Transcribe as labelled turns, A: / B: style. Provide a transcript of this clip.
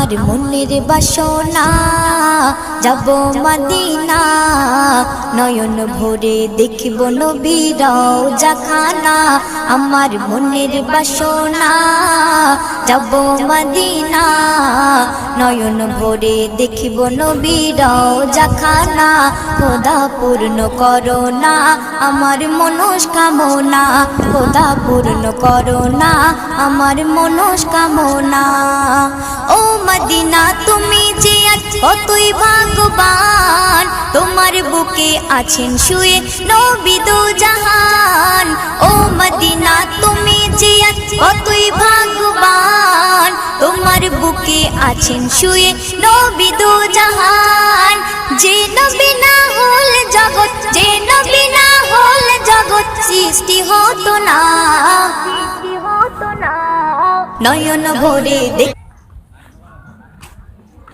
A: আমার মনের বাসনা যাব মদিনা নয়ন ভরে দেখিব নবীর রওজাখানা আমার মনের বাসনা যাব মদিনা নয়ন ভরে দেখিব নবীর রওজাখানা খোদা পূর্ণ করো না আমার মনস্কামনা খোদা পূর্ণ করো না আমার মনস্কামনা ও মদিনা তুমি যে কতই ভাগ্যবান তোমার বুকে আছেন শুয়ে নবী দো জাহান ও মদিনা তুমি যে কতই ভাগ্যবান তোমার বুকে আছেন শুয়ে নবী দো জাহান যে নবী না হল জগৎ যে নবী না হল জগৎ সৃষ্টি হতো না নয়ন ভরে দেখ